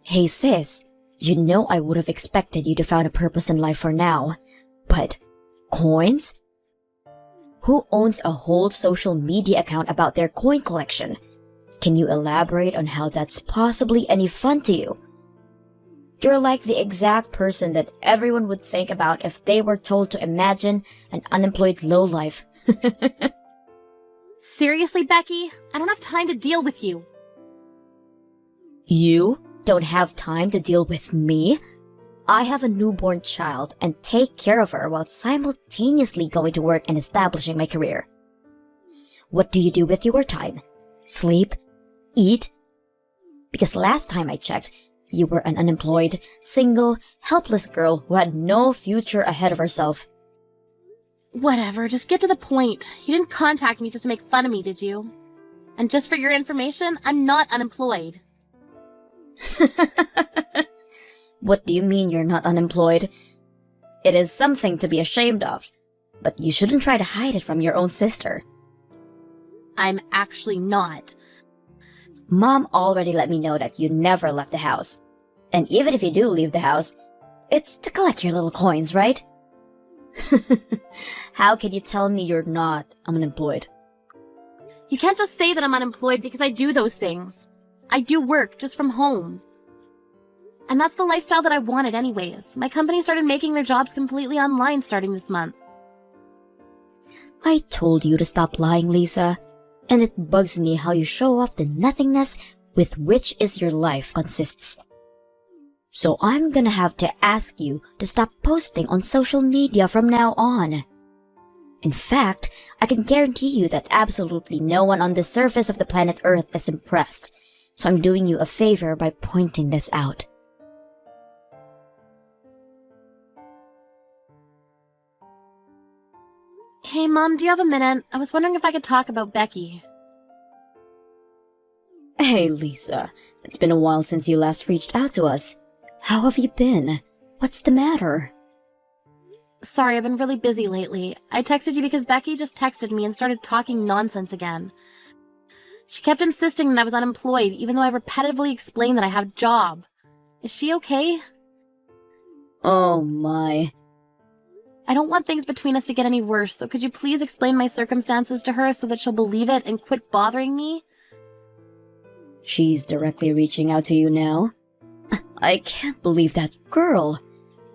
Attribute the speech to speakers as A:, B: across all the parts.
A: Hey sis, you know I would have expected you to find a purpose in life for now. But coins? Who owns a whole social media account about their coin collection? Can you elaborate on how that's possibly any fun to you? You're like the exact person that everyone would think about if they were told to imagine an unemployed lowlife.
B: Seriously, Becky? I don't have time to deal with you.
A: You don't have time to deal with me? I have a newborn child and take care of her while simultaneously going to work and establishing my career. What do you do with your time? Sleep? Eat? Because last time I checked, you were an unemployed, single, helpless girl who had no future ahead of herself.
B: Whatever, just get to the point. You didn't contact me just to make fun of me, did you? And just for your information, I'm not unemployed.
A: What do you mean you're not unemployed? It is something to be ashamed of, but you shouldn't try to hide it from your own sister.
B: I'm actually not.
A: Mom already let me know that you never left the house. And even if you do leave the house, it's to collect your little coins, right? How can you tell me you're not unemployed?
B: You can't just say that I'm unemployed because I do those things. I do work just from home. And that's the lifestyle that I wanted anyways. My company started making their jobs completely online starting this month.
A: I told you to stop lying, Lisa. And it bugs me how you show off the nothingness with which is your life consists. So I'm gonna have to ask you to stop posting on social media from now on. In fact, I can guarantee you that absolutely no one on the surface of the planet Earth is impressed. So I'm doing you a favor by pointing this out.
B: Hey, Mom, do you have a minute? I was wondering if I could talk about Becky.
A: Hey, Lisa. It's been a while since you last reached out to us. How have you been? What's the matter?
B: Sorry, I've been really busy lately. I texted you because Becky just texted me and started talking nonsense again. She kept insisting that I was unemployed, even though I repetitively explained that I have a job. Is she okay?
A: Oh my.
B: I don't want things between us to get any worse, so could you please explain my circumstances to her so that she'll believe it and quit bothering me?
A: She's directly reaching out to you now? I can't believe that girl.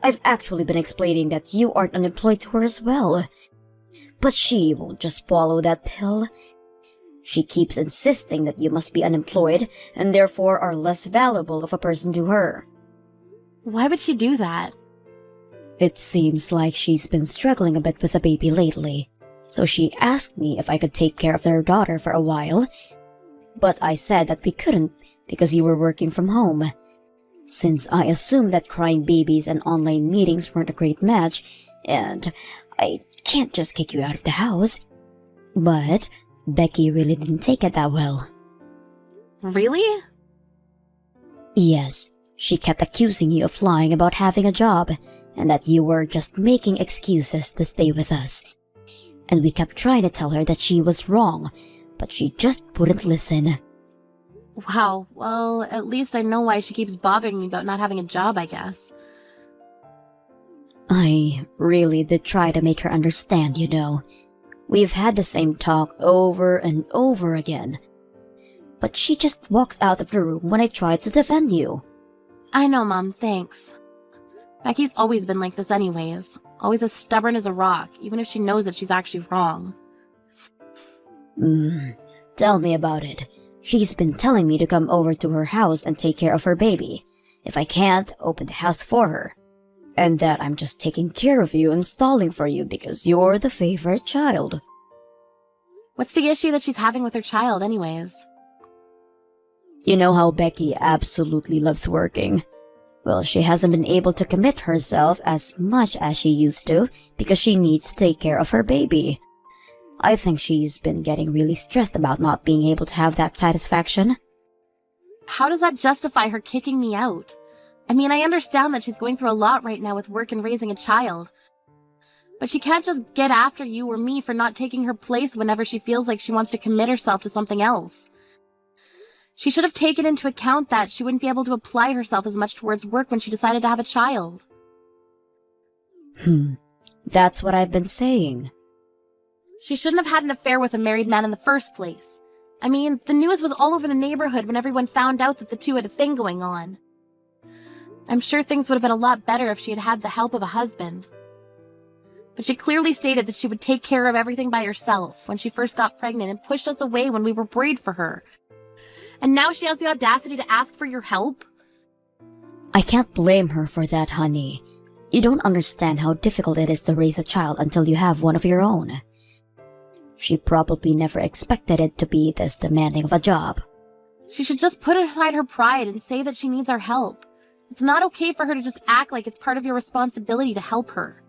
A: I've actually been explaining that you aren't unemployed to her as well. But she won't just swallow that pill. She keeps insisting that you must be unemployed and therefore are less valuable of a person to her.
B: Why would she do that?
A: It seems like she's been struggling a bit with the baby lately, so she asked me if I could take care of their daughter for a while, but I said that we couldn't because you were working from home. Since I assumed that crying babies and online meetings weren't a great match, and I can't just kick you out of the house. But Becky really didn't take it that well.
B: Really?
A: Yes, she kept accusing you of lying about having a job, and that you were just making excuses to stay with us. And we kept trying to tell her that she was wrong, but she just wouldn't listen.
B: Wow, well, at least I know why she keeps bothering me about not having a job, I guess.
A: I really did try to make her understand, you know. We've had the same talk over and over again. But she just walks out of the room when I try to defend you.
B: I know, Mom, thanks. Becky's always been like this anyways. Always as stubborn as a rock, even if she knows that she's actually wrong.
A: Tell me about it. She's been telling me to come over to her house and take care of her baby. If I can't, open the house for her. And that I'm just taking care of you and stalling for you because you're the favorite child.
B: What's the issue that she's having with her child anyways?
A: You know how Becky absolutely loves working. Well, she hasn't been able to commit herself as much as she used to because she needs to take care of her baby. I think she's been getting really stressed about not being able to have that satisfaction.
B: How does that justify her kicking me out? I mean, I understand that she's going through a lot right now with work and raising a child. But she can't just get after you or me for not taking her place whenever she feels like she wants to commit herself to something else. She should have taken into account that she wouldn't be able to apply herself as much towards work when she decided to have a child.
A: That's what I've been saying.
B: She shouldn't have had an affair with a married man in the first place. I mean, the news was all over the neighborhood when everyone found out that the two had a thing going on. I'm sure things would have been a lot better if she had had the help of a husband. But she clearly stated that she would take care of everything by herself when she first got pregnant and pushed us away when we were worried for her. And now she has the audacity to ask for your help?
A: I can't blame her for that, honey. You don't understand how difficult it is to raise a child until you have one of your own. She probably never expected it to be this demanding of a job.
B: She should just put aside her pride and say that she needs our help. It's not okay for her to just act like it's part of your responsibility to help her.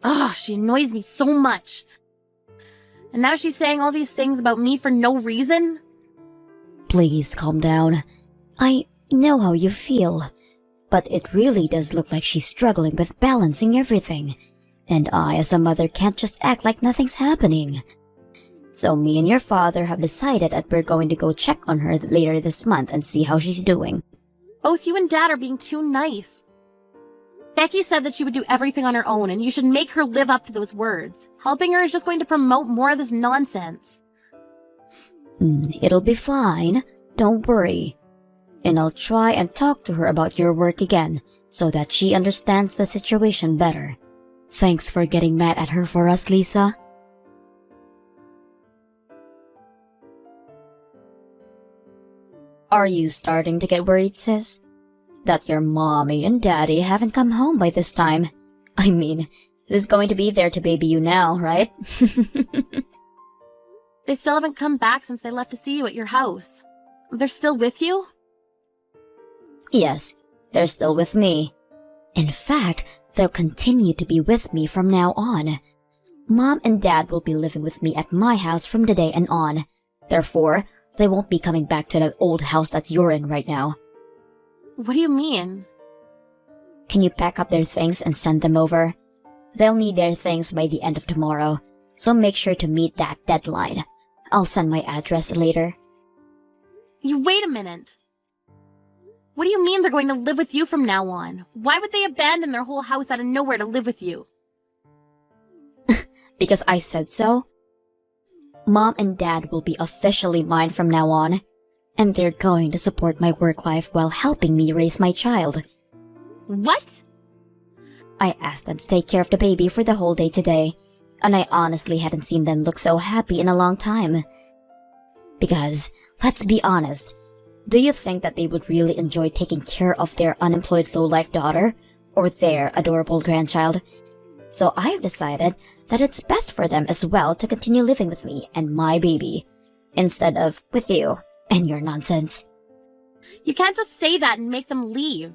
B: Ugh, she annoys me so much. And now she's saying all these things about me for no reason?
A: Please calm down. I know how you feel, but it really does look like she's struggling with balancing everything. And I, as a mother, can't just act like nothing's happening. So me and your father have decided that we're going to go check on her later this month and see how she's doing.
B: Both you and Dad are being too nice. Becky said that she would do everything on her own, and you should make her live up to those words. Helping her is just going to promote more of this nonsense.
A: It'll be fine. Don't worry. And I'll try and talk to her about your work again, so that she understands the situation better. Thanks for getting mad at her for us, Lisa. Are you starting to get worried, sis? That your mommy and daddy haven't come home by this time? I mean, who's going to be there to baby you now, right?
B: They still haven't come back since they left to see you at your house. They're still with you?
A: Yes, they're still with me. In fact, they'll continue to be with me from now on. Mom and Dad will be living with me at my house from today and on. Therefore, they won't be coming back to that old house that you're in right now.
B: What do you mean?
A: Can you pack up their things and send them over? They'll need their things by the end of tomorrow, so make sure to meet that deadline. I'll send my address later.
B: You wait a minute. What do you mean they're going to live with you from now on? Why would they abandon their whole house out of nowhere to live with you?
A: Because I said so. Mom and Dad will be officially mine from now on, and they're going to support my work life while helping me raise my child.
B: What?
A: I asked them to take care of the baby for the whole day today, and I honestly hadn't seen them look so happy in a long time. Because, let's be honest, do you think that they would really enjoy taking care of their unemployed low-life daughter, or their adorable grandchild? So I've decided that it's best for them as well to continue living with me and my baby, instead of with you and your nonsense.
B: You can't just say that and make them leave.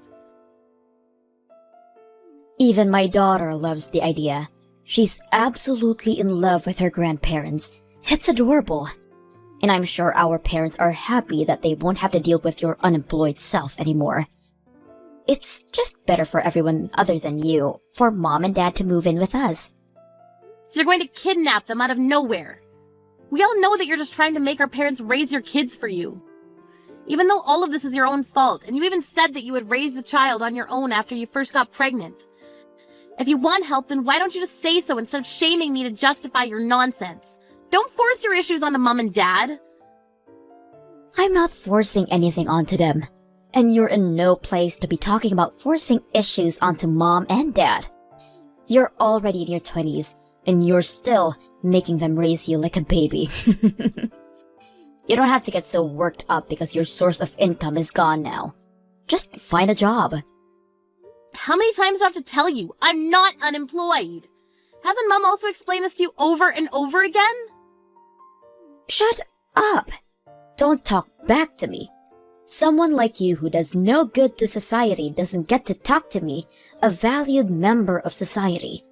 A: Even my daughter loves the idea. She's absolutely in love with her grandparents. It's adorable. And I'm sure our parents are happy that they won't have to deal with your unemployed self anymore. It's just better for everyone other than you, for Mom and Dad to move in with us.
B: So you're going to kidnap them out of nowhere. We all know that you're just trying to make our parents raise your kids for you. Even though all of this is your own fault, and you even said that you would raise the child on your own after you first got pregnant. If you want help, then why don't you just say so instead of shaming me to justify your nonsense? Don't force your issues onto Mom and Dad.
A: I'm not forcing anything onto them. And you're in no place to be talking about forcing issues onto Mom and Dad. You're already in your 20s, and you're still making them raise you like a baby. You don't have to get so worked up because your source of income is gone now. Just find a job.
B: How many times do I have to tell you? I'm not unemployed. Hasn't Mom also explained this to you over and over again?
A: Shut up! Don't talk back to me. Someone like you who does no good to society doesn't get to talk to me, a valued member of society.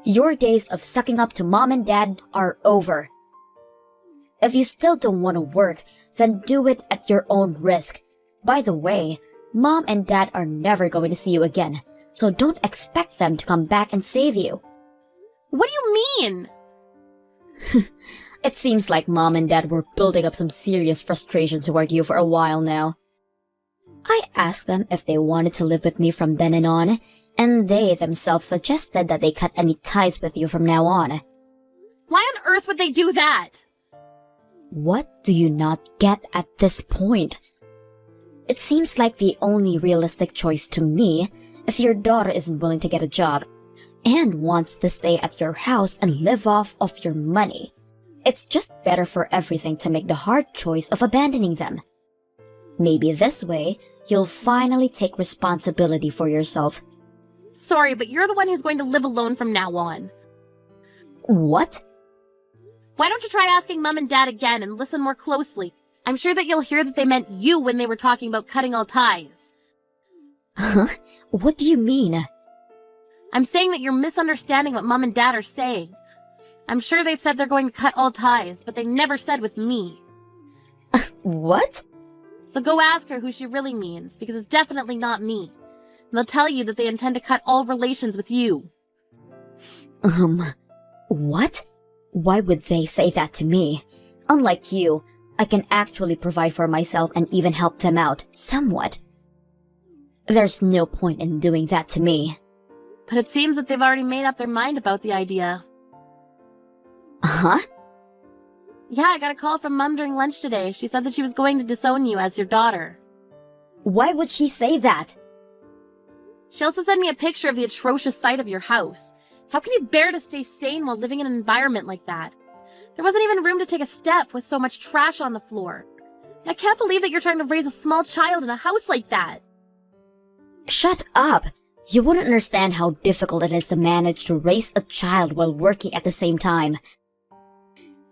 A: Your days of sucking up to Mom and Dad are over. If you still don't want to work, then do it at your own risk. By the way, Mom and Dad are never going to see you again, so don't expect them to come back and save you.
B: What do you mean?
A: It seems like Mom and Dad were building up some serious frustration toward you for a while now. I asked them if they wanted to live with me from then and on, and they themselves suggested that they cut any ties with you from now on.
B: Why on earth would they do that?
A: What do you not get at this point? It seems like the only realistic choice to me if your daughter isn't willing to get a job and wants to stay at your house and live off of your money. It's just better for everything to make the hard choice of abandoning them. Maybe this way, you'll finally take responsibility for yourself.
B: Sorry, but you're the one who's going to live alone from now on.
A: What?
B: Why don't you try asking Mom and Dad again and listen more closely? I'm sure that you'll hear that they meant you when they were talking about cutting all ties.
A: Huh? What do you mean?
B: I'm saying that you're misunderstanding what Mom and Dad are saying. I'm sure they said they're going to cut all ties, but they never said with me.
A: What?
B: So go ask her who she really means, because it's definitely not me. And they'll tell you that they intend to cut all relations with you.
A: What? Why would they say that to me? Unlike you, I can actually provide for myself and even help them out, somewhat. There's no point in doing that to me.
B: But it seems that they've already made up their mind about the idea.
A: Huh?
B: Yeah, I got a call from Mom during lunch today. She said that she was going to disown you as your daughter.
A: Why would she say that?
B: She also sent me a picture of the atrocious sight of your house. How can you bear to stay sane while living in an environment like that? There wasn't even room to take a step with so much trash on the floor. I can't believe that you're trying to raise a small child in a house like that.
A: Shut up! You wouldn't understand how difficult it is to manage to raise a child while working at the same time.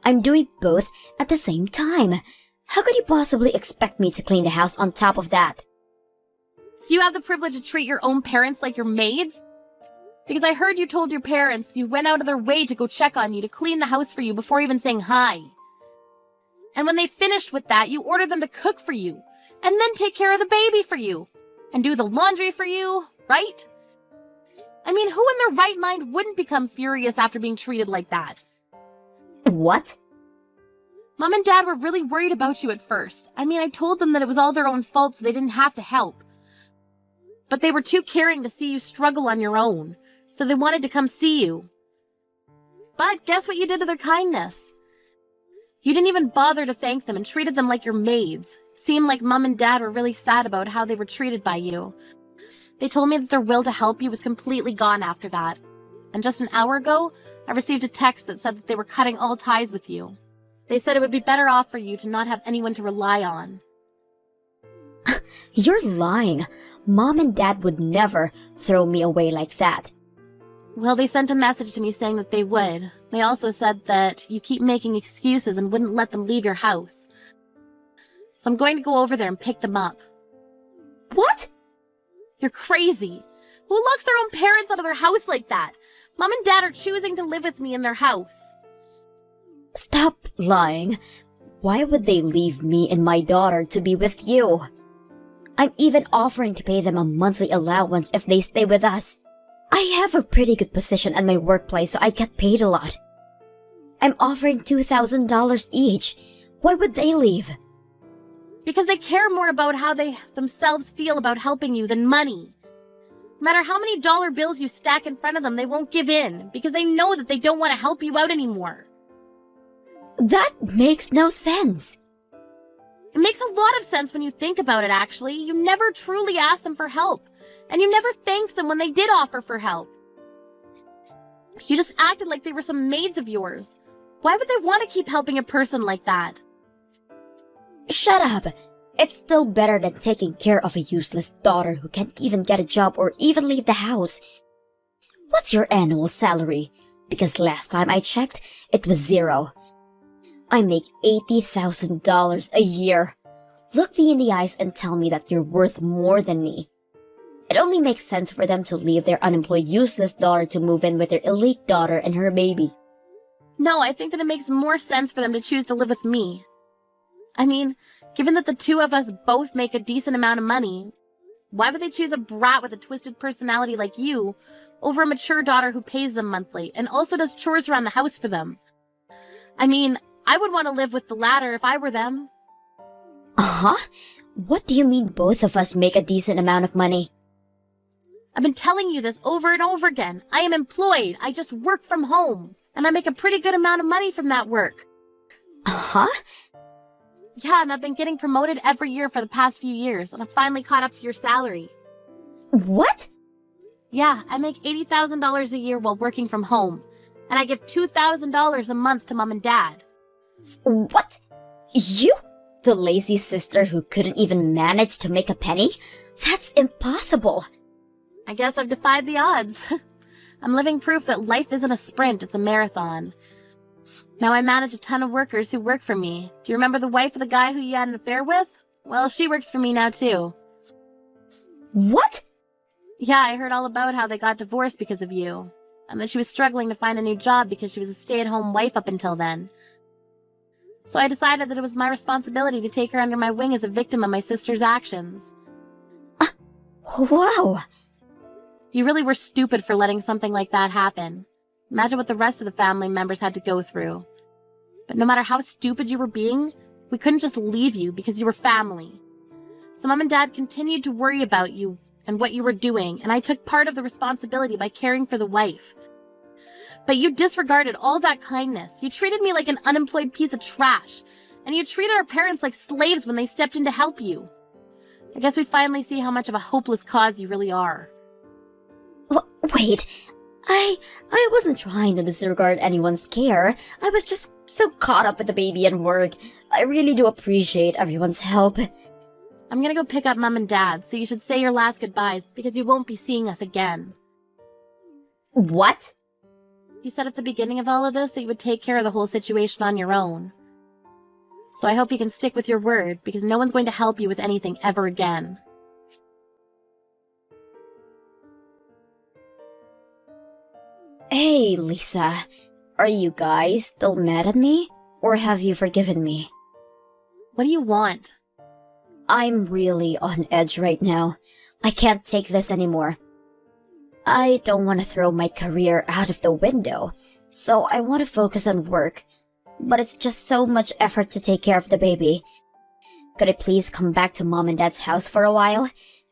A: I'm doing both at the same time. How could you possibly expect me to clean the house on top of that?
B: So you have the privilege to treat your own parents like your maids? Because I heard you told your parents you went out of their way to go check on you, to clean the house for you before even saying hi. And when they finished with that, you ordered them to cook for you, and then take care of the baby for you, and do the laundry for you, right? I mean, who in their right mind wouldn't become furious after being treated like that?
A: What?
B: Mom and Dad were really worried about you at first. I mean, I told them that it was all their own fault so they didn't have to help. But they were too caring to see you struggle on your own, so they wanted to come see you. But guess what you did to their kindness? You didn't even bother to thank them and treated them like your maids. It seemed like Mom and Dad were really sad about how they were treated by you. They told me that their will to help you was completely gone after that. And just an hour ago, I received a text that said that they were cutting all ties with you. They said it would be better off for you to not have anyone to rely on.
A: You're lying. Mom and Dad would never throw me away like that.
B: Well, they sent a message to me saying that they would. They also said that you keep making excuses and wouldn't let them leave your house. So I'm going to go over there and pick them up.
A: What?
B: You're crazy. Who locks their own parents out of their house like that? Mom and Dad are choosing to live with me in their house.
A: Stop lying. Why would they leave me and my daughter to be with you? I'm even offering to pay them a monthly allowance if they stay with us. I have a pretty good position at my workplace, so I get paid a lot. I'm offering $2,000 each. Why would they leave?
B: Because they care more about how they themselves feel about helping you than money. No matter how many dollar bills you stack in front of them, they won't give in because they know that they don't want to help you out anymore.
A: That makes no sense.
B: It makes a lot of sense when you think about it, actually. You never truly asked them for help, and you never thanked them when they did offer for help. You just acted like they were some maids of yours. Why would they want to keep helping a person like that?
A: Shut up! It's still better than taking care of a useless daughter who can't even get a job or even leave the house. What's your annual salary? Because last time I checked, it was $0. I make $80,000 a year. Look me in the eyes and tell me that you're worth more than me. It only makes sense for them to leave their unemployed useless daughter to move in with their elite daughter and her baby.
B: No, I think that it makes more sense for them to choose to live with me. I mean, given that the two of us both make a decent amount of money, why would they choose a brat with a twisted personality like you over a mature daughter who pays them monthly and also does chores around the house for them? I mean, I would want to live with the latter if I were them.
A: Uh-huh? What do you mean both of us make a decent amount of money?
B: I've been telling you this over and over again. I am employed. I just work from home. And I make a pretty good amount of money from that work.
A: Uh-huh?
B: Yeah, and I've been getting promoted every year for the past few years, and I've finally caught up to your salary.
A: What?
B: Yeah, I make $80,000 a year while working from home, and I give $2,000 a month to Mom and Dad.
A: What? You? The lazy sister who couldn't even manage to make a penny? That's impossible.
B: I guess I've defied the odds. I'm living proof that life isn't a sprint, it's a marathon. Now I manage a ton of workers who work for me. Do you remember the wife of the guy who you had an affair with? Well, she works for me now too.
A: What?
B: Yeah, I heard all about how they got divorced because of you, and that she was struggling to find a new job because she was a stay-at-home wife up until then. So I decided that it was my responsibility to take her under my wing as a victim of my sister's actions.
A: Wow.
B: You really were stupid for letting something like that happen. Imagine what the rest of the family members had to go through. But no matter how stupid you were being, we couldn't just leave you because you were family. So Mom and Dad continued to worry about you and what you were doing, and I took part of the responsibility by caring for the wife. But you disregarded all that kindness. You treated me like an unemployed piece of trash, and you treated our parents like slaves when they stepped in to help you. I guess we finally see how much of a hopeless cause you really are.
A: Wait, I wasn't trying to disregard anyone's care. I was just so caught up with the baby and work. I really do appreciate everyone's help.
B: I'm gonna go pick up Mom and Dad, so you should say your last goodbyes, because you won't be seeing us again.
A: What?
B: You said at the beginning of all of this that you would take care of the whole situation on your own. So I hope you can stick with your word, because no one's going to help you with anything ever again.
A: Hey, Lisa. Are you guys still mad at me? Or have you forgiven me?
B: What do you want?
A: I'm really on edge right now. I can't take this anymore. I don't want to throw my career out of the window, so I want to focus on work. But it's just so much effort to take care of the baby. Could I please come back to Mom and Dad's house for a while?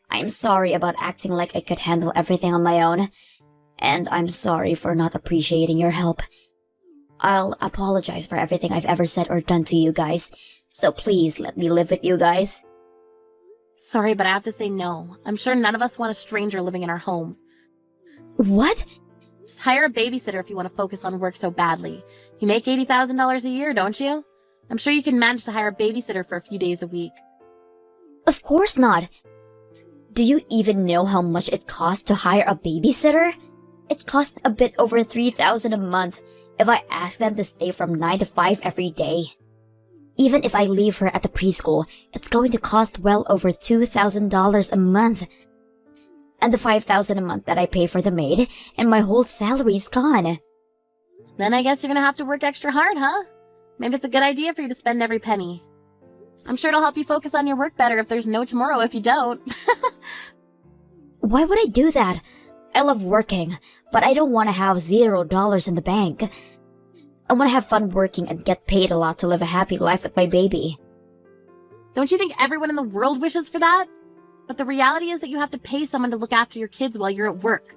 A: I'm sorry about acting like I could handle everything on my own. And I'm sorry for not appreciating your help. I'll apologize for everything I've ever said or done to you guys, so please let me live with you guys.
B: Sorry, but I have to say no. I'm sure none of us want a stranger living in our home.
A: What?
B: Just hire a babysitter if you want to focus on work so badly. You make $80,000 a year, don't you? I'm sure you can manage to hire a babysitter for a few days a week.
A: Of course not. Do you even know how much it costs to hire a babysitter? It costs a bit over $3,000 a month if I ask them to stay from 9 to 5 every day. Even if I leave her at the preschool, it's going to cost well over $2,000 a month. And the $5,000 a month that I pay for the maid, and my whole salary's gone.
B: Then I guess you're gonna have to work extra hard, huh? Maybe it's a good idea for you to spend every penny. I'm sure it'll help you focus on your work better if there's no tomorrow if you don't.
A: Why would I do that? I love working, but I don't want to have $0 in the bank. I want to have fun working and get paid a lot to live a happy life with my baby.
B: Don't you think everyone in the world wishes for that? But the reality is that you have to pay someone to look after your kids while you're at work.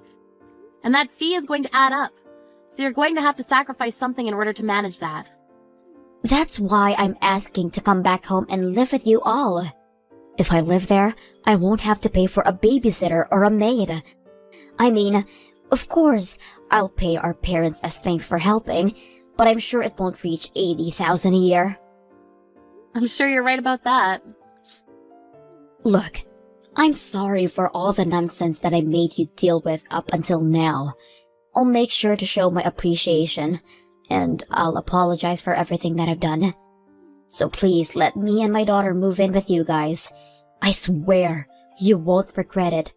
B: And that fee is going to add up. So you're going to have to sacrifice something in order to manage that.
A: That's why I'm asking to come back home and live with you all. If I live there, I won't have to pay for a babysitter or a maid. I mean, of course, I'll pay our parents as thanks for helping, but I'm sure it won't reach $80,000 a year.
B: I'm sure you're right about that.
A: Look, I'm sorry for all the nonsense that I made you deal with up until now. I'll make sure to show my appreciation, and I'll apologize for everything that I've done. So please let me and my daughter move in with you guys. I swear, you won't regret it.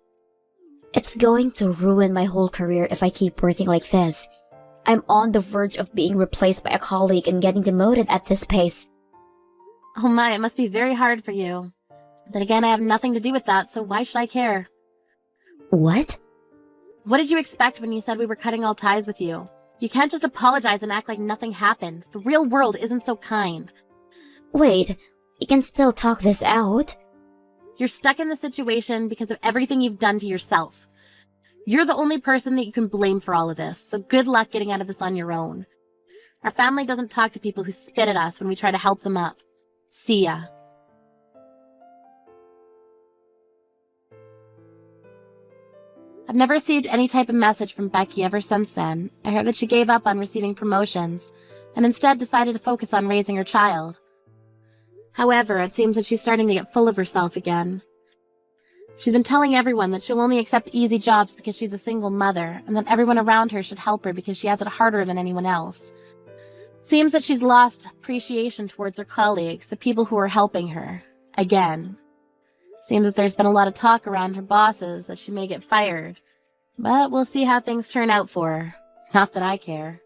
A: It's going to ruin my whole career if I keep working like this. I'm on the verge of being replaced by a colleague and getting demoted at this pace.
B: Oh my, it must be very hard for you. Then again, I have nothing to do with that, so why should I care?
A: What?
B: What did you expect when you said we were cutting all ties with you? You can't just apologize and act like nothing happened. The real world isn't so kind.
A: Wait, we can still talk this out.
B: You're stuck in the situation because of everything you've done to yourself. You're the only person that you can blame for all of this, so good luck getting out of this on your own. Our family doesn't talk to people who spit at us when we try to help them up. See ya. I've never received any type of message from Becky ever since then. I heard that she gave up on receiving promotions and instead decided to focus on raising her child. However, it seems that she's starting to get full of herself again. She's been telling everyone that she'll only accept easy jobs because she's a single mother, and that everyone around her should help her because she has it harder than anyone else. Seems that she's lost appreciation towards her colleagues, the people who are helping her. Again. Seems that there's been a lot of talk around her bosses that she may get fired. But we'll see how things turn out for her. Not that I care.